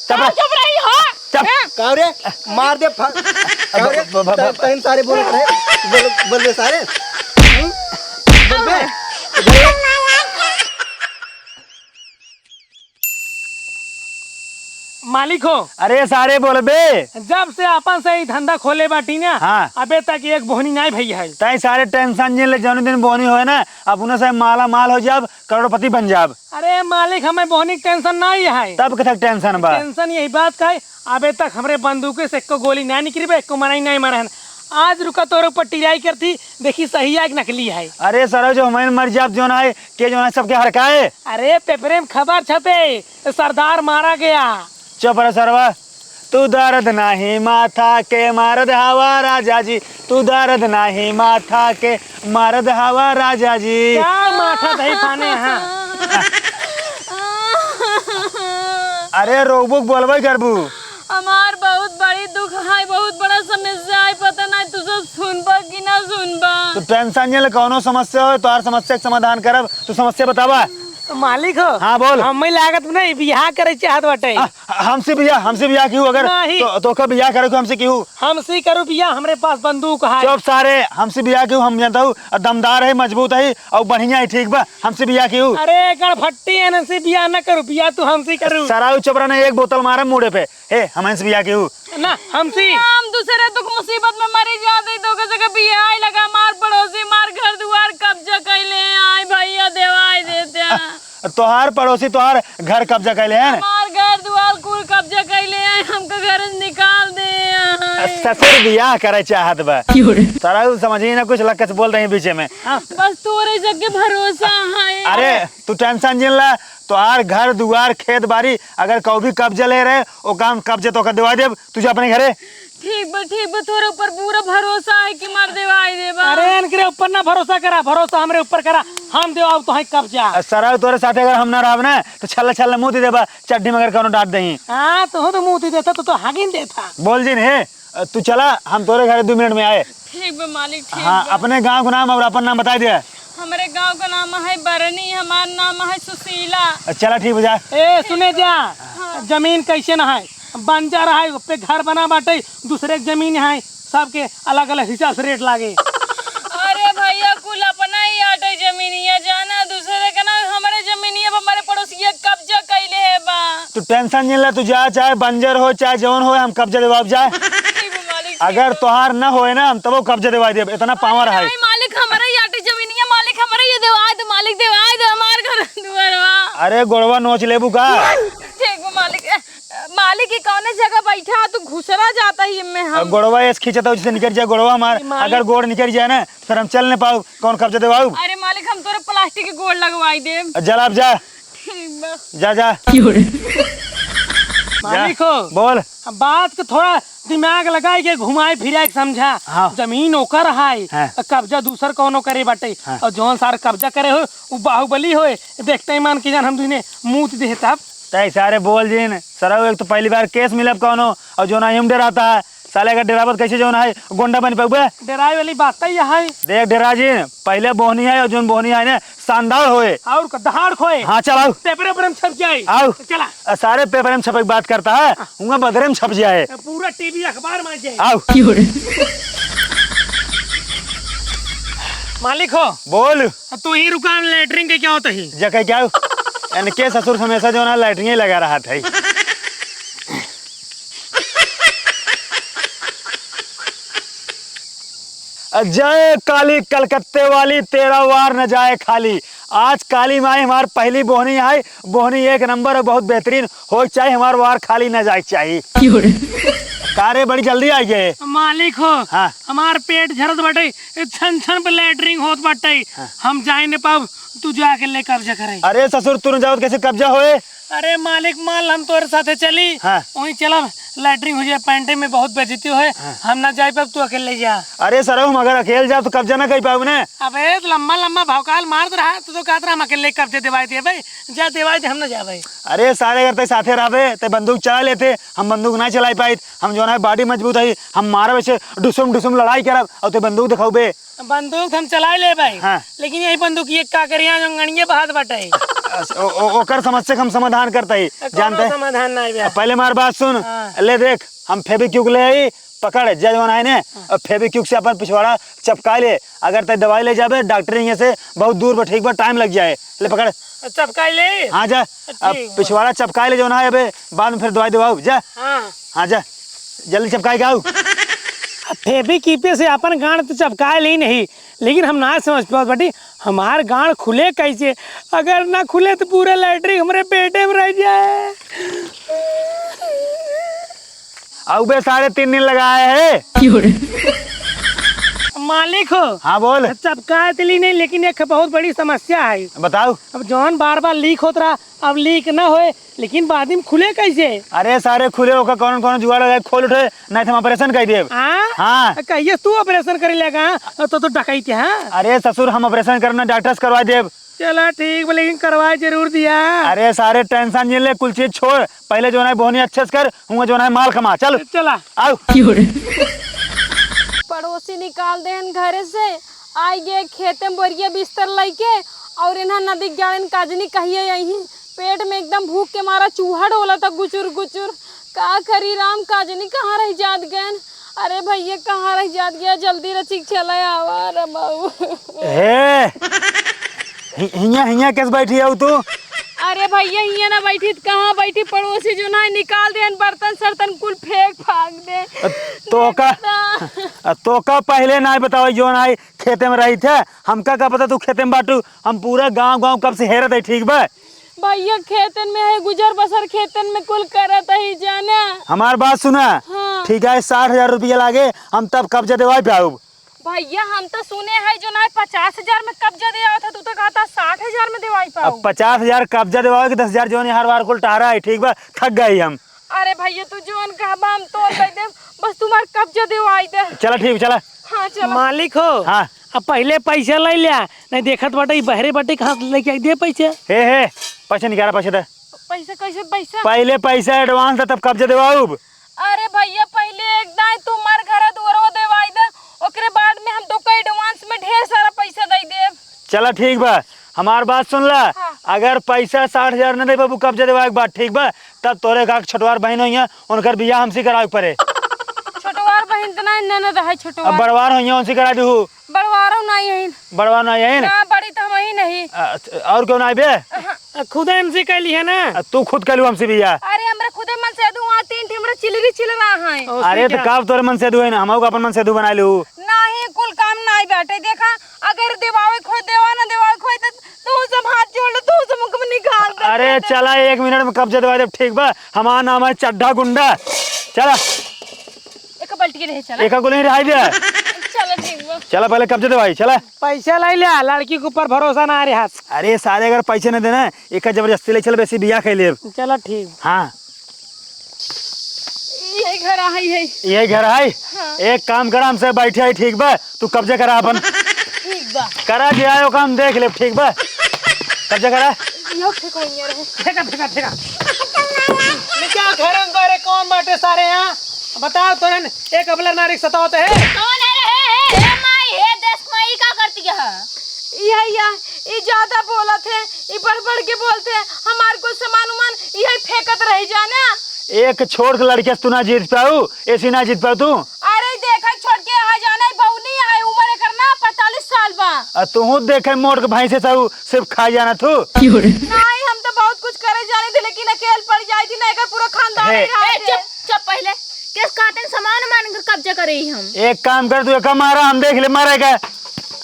चुप रही हो। कावरे मार दे कावरे तन सारे बोल रहे बोल बे सारे बोल बे मालिक हो। अरे सारे बोल बे। जब से अपन से धंधा खोले बाटी ना हाँ। अबे तक एक बोहनी नहीं भई है। तई सारे टेंशन जिन ले जौन दिन बोनी होए ना अपने से माला माल हो जाब करोड़पति बन जाब। अरे मालिक हमें बोहनी टेंशन नहीं है। तब कथक टेंशन बा। टेंशन यही बात का है अबे तक हमरे बंदूक से एको गोली नहीं निकली बे एको मनाई नहीं मरे आज रुका तोर ऊपर टिराई करती देखी सही है कि नकली है। अरे सर जो हमें मर जाब जो है के जो है सबके हरकाए। अरे पेपरे में खबर छपे सरदार मारा गया। चुप रह सरवा तू दर्द नाही माथा के मारद हवा राजा जी तू दर्द नाही माथा के मारद हवा राजा जी। क्या माथा दही पाने हैं। अरे रोबुक बोलबे करबू। हमार बहुत बड़ी दुख है बहुत बड़ा समस्या है पता नहीं तू सब सुनबा कि ना सुनबा। तू टेंशन नहीं ले कौनो समस्या हो तो हर समस्या के समाधान करब तू समस्या बतावा। मालिक हो। हाँ बोल। हम लागत नहीं बियाह करे चाहत बाटे। हमसे बियाह क्यों अगर तो का बियाह करे हमसे क्यों हमसे करो बियाह हमरे पास बंदूक है। चुप सारे हमसे बियाह क्यों हम जानता हूँ दमदार है मजबूत है और बढ़िया है ठीक बा हमसे बियाह क्यों। अरे गड़फट्टी है ना से बियाह न करो बियाह तू हमसे करू। सराउ चुप रहना एक बोतल मारे मुड़े पे हे हमसे बियाह क्यों ना हमसे हम दूसरे दुख मुसीबत में मरी जाते तो जगह बियाह लगा मार पड़ोसी मार घर द्वार कब्जा कैले आए भैया देवाई देते तोहार पड़ोसी तोहार घर कब्जा कैले हैं हमार घर द्वार कुल कब्जा कैले आए हमको घर से निकाल दे। ससुर बियाह करे चाहत बा सराउ समझी ना कुछ लक्ष्य बोल रही बीच में। बस तोरे जगह भरोसा है। अरे तू टेंशन जिन ला तोहार घर दुआर खेत बाड़ी अगर कभी भी कब्जा ले रहे वो काम कब्जे तो कर दिवा दे तुझे अपने घरे। ठीक बा तोरे ऊपर पूरा भरोसा है कि मार देवाई देबा। अरे इनके ऊपर ना भरोसा करा भरोसा हमरे ऊपर करा हम देव अब तो है कब्जा। सराउ तोरे साथे अगर हम ना रहब ना तो छल्ला मुंह दे देबा चड्डी में अगर कोनो डांट दही। हाँ तो मुंह दे देता तो हागिन देता। बोल जी हे तू चला हम तोरे घरे 2 मिनट में आए। ठीक बा मालिक ठीक हाँ बा। अपने गांव का नाम और अपन नाम बता दिया। हमारे गांव का नाम है बरनी हमारा नाम है सुशीला। चला ठीक हो जाए। ए सुने जा जमीन कैसे न है बंजर है पे घर बना बाटे दूसरे जमीन है सबके अलग अलग हिसाब से रेट लागे। अरे भैया कुल अपना ही आटे जमीनिया जाना दूसरे का ना हमारे जमीनिया हमारे पड़ोसिया कब्जा कैले है बा। तू टेंशन नहीं ले तू जा चाहे बंजर हो चाहे जौन हो हम कब्जा दिवा जाए। अगर तोहार न होए ना हम तब कब्जा दिवा दे इतना पावर है। मालिक हमारा ही आटे जमीनिया मालिक हमारा ये देवाय दे मालिक देवाय दे हमार घर दुआरवा। अरे गोड़वा नोच लेबू का। ठीक बा मालिक मालिक की कौने जगह बैठा तू घुसरा जाता ही में हम गोड़वा ऐसे खींचता जिससे निकल जाए गोड़वा हमार अगर गोड़ निकल जाए ना फिर हम चल नहीं पाओ कौन कब्जा दिवाऊ। अरे मालिक हम तोरे प्लास्टिक के गोड़ लगवाई दे। जल आप जा ठीक बा जा मालिक हो बोल बात को थोड़ा दिमाग लगाई के घुमाए फिराए के समझा। हाँ। जमीन ओकर है हाँ। कब्जा दूसर कौनो करे बाटे हाँ। और जौन सार कब्जा करे हो वो बाहुबली होए देखते ही मान की जान हम दुने मुंह दे तब तय सारे बोल जी सर एक तो पहली बार केस मिलब कौनो और जो ना हम डराता है साले का डेरावत कैसे जो है गोंडा बन पाऊबे। डराई वाली बात ही है देख डेरा जी पहले बोहनी है और जो बोहनी है ना शानदार होए और दहाड़ खोए। हाँ चल आओ पेपर पर छप जाए आओ चला सारे पेपर में छपक बात करता है उनका बदरे में छप जाए पूरा टीवी अखबार में जाए। आओ मालिक हो बोल तू ही रुका लेटरिंग के क्या होता है जगह क्या इनके ससुर हमेशा जो ना लाइटिंग लगा रहा था। जय काली कलकत्ते वाली तेरा वार न जाए खाली। आज काली माई हमार पहली बोहनी है बोहनी एक नंबर है बहुत बेहतरीन हो चाहे हमार वार खाली न जाए चाहिए। कारे बड़ी जल्दी आई गए मालिक हो। हाँ। हमार पेट झरत बाटे छन छन पे लेटरिंग होत बाटे। हाँ। हम जाए न पाब तू जाके ले कब्जा करे। अरे ससुर तू न जाओ कैसे कब्जा होए। अरे मालिक माल हम तोरे साथे चली। हाँ। वहीं चला लैटरिंग हो जाए पैंटे में बहुत बेइज्जती है। हाँ। हम ना जाए पाब तू अकेले जा। अरे सर हम अगर अकेले जाओ तो कब्जा ना कर पाओ ना। अबे लम्बा लम्बा भौकाल मार रहा तो कहत रहा हम अकेले कब्जे दिवाई दे भाई जा दिवाई दे हम ना जा भाई। अरे सारे अगर ते साथे रहे ते बंदूक चला लेते हम बंदूक ना चला पाई हम जो है बाडी मजबूत है हम मारे वैसे डुसुम लड़ाई करब और ते बंदूक दिखाओ बे। बंदूक हम चला ले भाई। हाँ। लेकिन यही बंदूक ये का करिया जो गणिये बात बाटे। ओकर समस्या हम समाधान करते ही जानते हैं। समाधान नहीं बे। पहले हमारी बात सुन। ले देख हम फेविक्विक ले आई, पकड़ जजमान है ने, और फेविक्विक से अपन पिछवाड़ा चपका ले। अगर ते दवाई ले जाबे डॉक्टर यहाँ से बहुत दूर पर, ठीक बा टाइम लग जाए। ले पकड़ चपकाई ले। हाँ जा, अब ठीक बा। पिछवाड़ा चपकाए ले जो है अबे, बाद में फिर दवाई दवाऊ जा। हाँ जा जल्दी चपकाए गाऊ। फेविक्विक से अपन गांड तो चपकाए ले नहीं, लेकिन हम ना समझ पाओ बेटी हमार गांड खुले कैसे। अगर ना खुले तो पूरा लैट्रिन हमारे पेटे में रह जाए। अब बे 3.5 दिन लगाए है। मालिक हो। हाँ बोल। चपकाए तो ली नहीं, लेकिन एक बहुत बड़ी समस्या है। बताओ। अब जौन बार बार लीक होत रहा, अब लीक ना होए, लेकिन बाद में खुले कैसे। अरे सारे खुले होकर कौन कौन जुगाड़ लगा खोल उठे, नहीं तो हम ऑपरेशन कर दिए। हाँ कहिए तू ऑपरेशन करे लेगा तो डकैती है। अरे ससुर हम ऑपरेशन करना डॉक्टर से करवा देव। चला ठीक, लेकिन करवा जरूर दिया। अरे सारे टेंशन नहीं ले, कुल चीज छोड़, पहले जो है बोहनी अच्छे से कर, हुआ जो है माल कमा। चल चला आओ। पड़ोसी निकाल देन घरे से, आई गे खेते में बोरिया बिस्तर लेके, और इन्हा नदी जाड़न काजनी कहिए यही पेट में एकदम भूख के मारा चूहा डोला था गुचुर गुचुर। का करी राम, काजनी कहाँ रह जात गए। अरे भैया कहाँ रह जात गया, जल्दी रचिक चला आवा रे बाबू। हिया हिया कैसे बैठी है तू। अरे भैया हिया ना बैठी तो कहाँ बैठी, पड़ोसी जो ना निकाल दे बर्तन सर्तन कुल फेंक फाक दे। तो का पहले ना बताओ जो ना खेते में रही थे, हमका क्या पता तू खेते में बाटू। हम पूरा गांव कब से हेरत है, ठीक बा भैया खेतन में है, गुजर बसर खेतन में कुल करत ही जाना। हमार बात सुना। हाँ। ठीक है 60,000 रुपया लागे, हम तब कब्जा देवाई पे आऊ। भैया हम तो सुने हैं जो ना 50,000 में कब्जा दिया था, तू तो कहता 60,000 में दिवाई पाऊ। अब 50,000 कब्जा देवाओ कि 10,000 जो हर बार कुल टहरा है, ठीक बा थक गई हम। अरे भैया तू जोन कहबा हम तोड़ दे, बस तुम्हार कब्जा दिवाई दे। चला ठीक चला। हाँ चलो। मालिक हो। हाँ अब पहले पैसा ले लिया, नहीं देखत बाटे बहरे बाटे कहाँ लेके आई दे पैसे। हे पैसा निकाला, पैसा दे। पैसा कैसे पैसा? पहले पैसा एडवांस था तब कब्जा देवाऊ। अरे भैया पहले एक दाई तुम्हार घर दुआरो देवाई दे, ओकरे बाद में हम तो कई एडवांस में ढेर सारा पैसा दे दे। चला ठीक बा, हमार बात सुन ला। हाँ। अगर पैसा 60,000 न दे बाबू कब्जा देवा के बाद, ठीक बा, तब तोरे का छोटवार बहन हो, उनकर बियाह हमसे करावे पड़े। छोटवार बहन तो नहीं ननद है, अब छोटवार बड़वार हो उनसे करा दू। बड़वारो नहीं है। बड़वार नहीं है ना, बड़ी तो हम ही नहीं। और क्यों नहीं बे, खुद हमसे कैली है ना। तू खुद कलू हमसे बियाह। अरे हमरा खुदे मन से दू, आ 3 ठिमरा चिलरी चिल रहा है। अरे तो कब तोरे मन से दू है ना, हम अपन मन से दू बना लू। नहीं कुल काम नहीं बैठे, देखा अगर देवावे खोई देवा ना देवावे खोई तो तू सब हाथ जोड़ लो, तू सब मुख में निकाल दे। अरे चला 1 मिनट में कब्जा दवा दे, ठीक बा। हमारा नाम है चड्ढा गुंडा। चला एक पलटी रहे, चला एक को नहीं रहा दे। चलो ठीक बा। चला पहले कब्जा दवाई। चला पैसा ले लिया, लड़की के ऊपर भरोसा ना आ रहा। अरे सारे अगर पैसे न देना, एक जबरदस्ती ले चल, वैसे बियाह कर ले। चलो ठीक। हाँ यही घर आई है। ये घर है। हाँ। एक काम करा, हमसे बैठे है, ठीक बा, तू कब्जा करा अपन। ठीक बा। करा के आयो काम देख ले, ठीक बा, कब्जा करा। यो ठीक हो गया रहे। फेंका फेंका फेंका। क्या घर अंगारे कौन बाटे सारे यहाँ बताओ तुरंत। एक अबला नारी सतावत है। कौन है रे? हे माई, हे देश माई का करती है? ये ज्यादा बोलत है, ये बढ़ के बोलते हैं, हमार को सामान उमान यही फेंकत रह जाना। एक छोड़ के लड़के तू ना जीत पाऊ, ऐसी ना जीत पाऊ तू। अरे देखा छोड़ के आ जाना, बहू नहीं है, उम्र करना 45 साल बा। तू देखे मोड़ के भाई से सब सिर्फ खा जाना तू। नहीं हम तो बहुत कुछ करे जाने थे, लेकिन अकेले पड़ जाई थी ना, पूरा खानदान ही रहा थे। चुप पहले किस काटन सामान मान कर कब्जा करे हम। एक काम कर, तू एक मारा, हम देख ले मारेगा।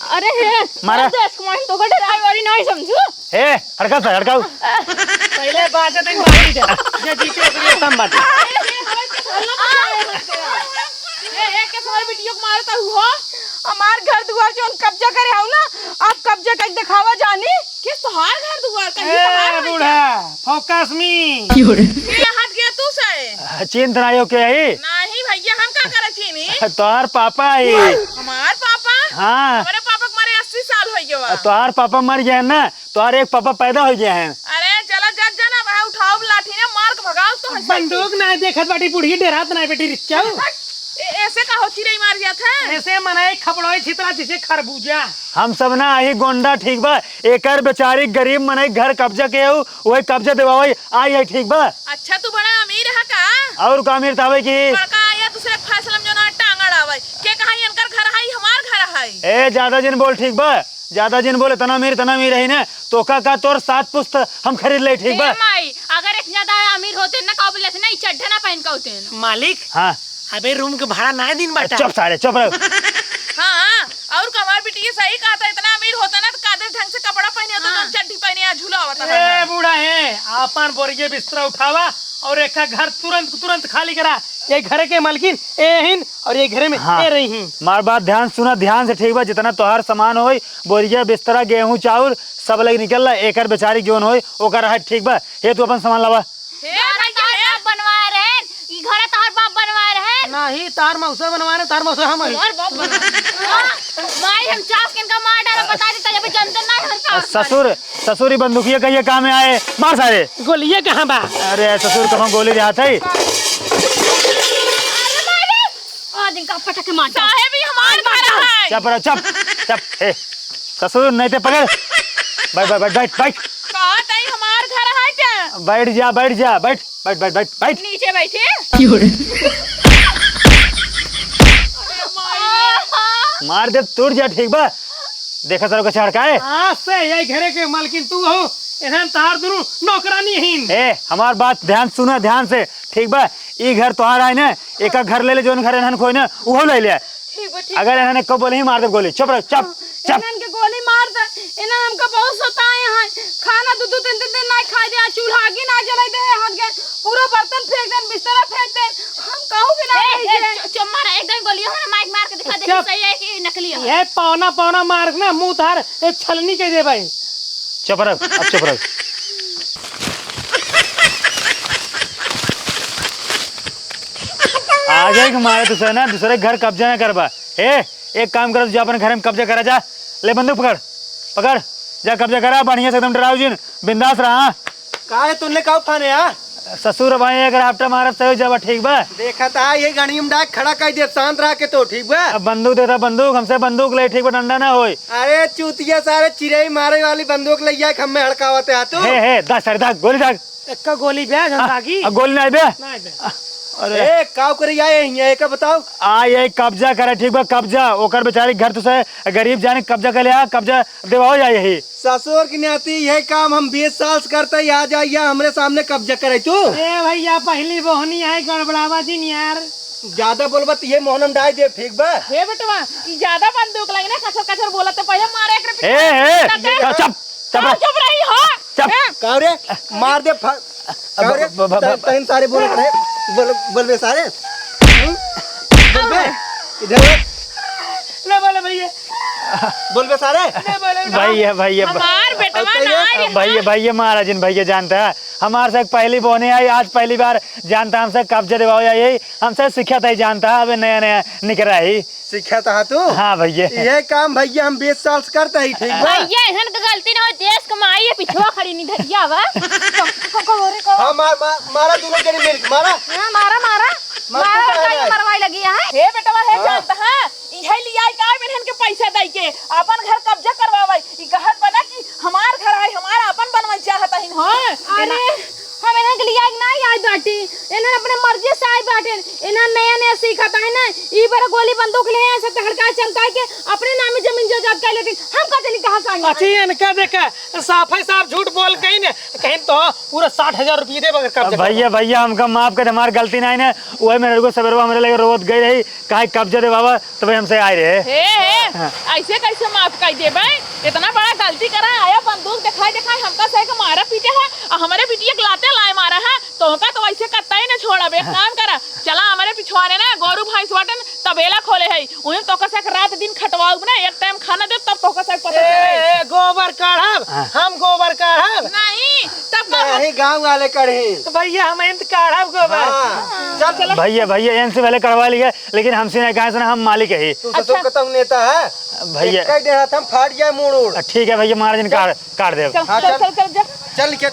अरे हे मारा तो का ड्राइवर नहीं समझू। हे हड़का सा हड़काऊ। पहले बाजा तक बाजी जा जे जीते अपने तम बात। के सारे वीडियो को मारता हुआ हमार घर दुआर जो कब्जा करे आओ ना, आप कब्जा कर दिखावा जानी कि तोहार घर दुआर कहीं तोहार बूढ़ा फोकस मी ये हट गया तू से। चिंत ना हो के है नहीं भैया हम का करे छीनी। तोहार पापा है। हमार पापा? हाँ हमारे पापा को मारे 80 साल हो गया। तोहार पापा मर गए हैं ना, तोहार एक पापा पैदा हो गए हैं। अरे चला जज जाना भाई, उठाओ लाठी ने मार के भगाओ तो। बंदूक ना देखत बाटी बुढ़ी डेरात ना बेटी रिचाऊ। ऐसे का हो चिड़ै मार जात है। ऐसे मनाए खपड़ोई छितरा जैसे खरबूजा। हम सब ना आई गोंडा ठीक बा, एकर बेचारी गरीब मने घर कब्जा के हो, वही कब्जा देवावई आई है ठीक बा। अच्छा तू बड़ा अमीर है का? और का अमीर तावे की बड़का आया दूसरे फैसला में जो ना टांगड़ आवे के कहां इनकर घर है हमार घर है। ए ज्यादा जिन बोल ठीक बा, ज्यादा जिन बोले तना अमीर है ना तो का तोर 7 पुस्त हम खरीद ले ठीक बा। माई अगर एक ज्यादा अमीर होते ना का बोले थे ना ई चड्ढा ना पहन के होते मालिक हाँ अबे रूम के भाड़ा ना दिन बाटा। चुप सारे चुप रहो। हां और कमार बेटी ये सही कहा था, इतना अमीर होता ना तो कादर ढंग से कपड़ा पहने होता तो चड्डी पहने आ झूला होता है। ए बूढ़ा है आपन बोरिए बिस्तरा उठावा और एक घर तुरंत खाली करा। ये घर के मालकिन एहिन और ये घर में ए रही। मार बात ध्यान सुना ध्यान से ठीक बा, जितना तोहार सामान होई बोरिया बिस्तरा गेहूं चाउर सब लग निकल एकर बेचारी जोन होई ओकर है ठीक बा। हे तू अपन सामान लावा। हे भैया हे बनवा रहे ई घर तार बाप बनवा रहे नहीं तार मौसा बनवा रहे, तार मौसा हम और बाप माई हम चाप के इनका मार डाला बता देता जब जानते ना हर का ससुरी बंदूकिया कहिए काम में आए मार सारे। गोलियां कहाँ बा? अरे ससुर कहाँ गोली देहात है। आज इनका पटक मार साहेब ही हमार घर है। चुप रहो चुप। ए ससुर नहीं ते पकड़। बैठ कहा तई हमार घर है क्या? बैठ। नीचे बैठे मार दे टूट जा ठीक बा। देखा सर का छड़का है। आज से यही घरे के मालकिन तू हो, इधर तार दोनों नौकरानी हिन। ए हमार बात ध्यान सुना ध्यान से ठीक बा। ई घर तोहार है ना, एक घर ले जोन घर इन्हन कोई ना उहो ले ले। अगर इन्हने को बोले ही मार दे गोली। चुप रहो चुप। इन्हन के गोली मार दे, इन्हन हमका बहुत सताए हैं। खाना दो तीन दिन ना खाए दे, चूल्हा आगे ना जलाई दे, हाथ के पूरा बर्तन फेंक दे, बिस्तर फेंक दे। हम कहू भी ना कहिए। चुप मारा एकदम गोली हमरा माइक मार के दिखा दे कि सही है कि नकली है। ये पौना मार ना मुंह तार एक छलनी कह दे भाई। चुप रहो अब चुप रहो। आगे मारे तुझे ना दूसरे घर कब्जा ना करबा। एक काम कर जा अपन घर में कब्जा करा जा। ले बंदूक पकड़ जा कब्जा करा बढ़िया से एकदम डराओ जिन बिंदास रहा। काहे तुमने का उठाने आ? ससुर भाई अगर हफ्ता मारत सही जब ठीक बा। देखा था ये गाड़ी में डाक खड़ा कर दे शांत रह के तो ठीक बा। अब बंदूक देता बंदूक हमसे बंदूक ले ठीक बा डंडा ना होई। अरे चूतिया सारे चिड़ै मारे वाली बंदूक ले जाए खम्मे हड़कावते आ तू। हे दाग गोली दाग। एक गोली बे जनतागी गोली नहीं बे। नहीं बे। अरे काव करे आए यही का बताओ। ये कब्जा करे ठीक बा कब्जा ओकर बेचारी घर तुसे गरीब जाने कब्जा कर लिया कब्जा देवाओ जाए यही। ससुर की नाती यही काम हम 20 साल से करते आ जाइए हमरे सामने कब्जा करे तू। ए भैया पहली बोहनी है गड़बड़ावा दिन यार। ज्यादा बोलबत ये मोहनम डाल दे ठीक बा। हे बेटवा ई ज्यादा बंदूक लगी ना कचर बोलत पहले मारे एक चुप रही हो। काव रे मार दे काव रे तहन सारे बोलत रहे बोलबे सारे। बोलबे इधर ले बोले भैया बोलबे सारे। भैया हमार बेटवा ना भैया महाराजन भैया जानता है हमारे से पहली बोने आई आज पहली बार जानता हमसे कब्जा दिवाओ यही हमसे सीखा था जानता है अबे नया निकल ही सीखा था तू। हाँ भैया ये काम भैया हम 20 साल से करते ही ठीक बा। भैया इहन के गलती ना हो देश कमाई है पिछवा खड़ी नहीं धरिया बा। हां मारा दोनों जने मिल मारा मारा मरवाई लगी है। हे बेटवा हे जानता है इहे लिया का बिनहन के पैसा दई के अपन घर कब्जा करवावे ई कहत बना कि हमार घर है हमारा अपन बनवा चाहता ही हां। अरे हम इन्हन के लिए नहीं आई बाटी, इन्हन अपने मर्जी से आई बाटे। इन्हन नया सीखता है ना ई बार गोली बंदूक ले ऐसे हड़का चमका के अपने नाम जमीन जायदाद कर लेते। हम कहते नहीं कहां से अच्छी इनका देखा साफे साफ झूठ बोल कहीं ने कहीं तो पूरा 60,000 रुपये दे बगैर कब्जा। भैया हमका माफ कर हमारी गलती नहीं है वही मेरे को सवेरवा हमारे लगे रोत गई रही कहा कब्जा दे बाबा तो भाई हमसे आए रहे। हे ऐसे कैसे माफ कर दे भाई इतना बड़ा गलती करा आया बंदूक दिखाई हमका सही का मारा पीटे है और हमारे बिटिया लाते लाए मारा है तो का तो ऐसे करता ही ना छोड़ा बे। काम करा चला हमारे पिछवाड़े ना गोरू भैंस वाटन तबेला खोले है उन्हें तो का रात दिन खटवाऊ ना एक टाइम खाना दे तब तो का पता चले। गोबर काढ़ब हम गोबर काढ़ब नहीं तब नहीं गांव वाले करे तो भैया हम इंत काढ़ब गोबर। चल भैया इनसे पहले करवा लिया लेकिन हमसे नहीं कहा सुना हम मालिक है। तू ससुर का तुम नेता है भैया कह दे हाथ हम फाड़ जाए मुड़ उड़। ठीक है भैया महाराजन काट दे। चल के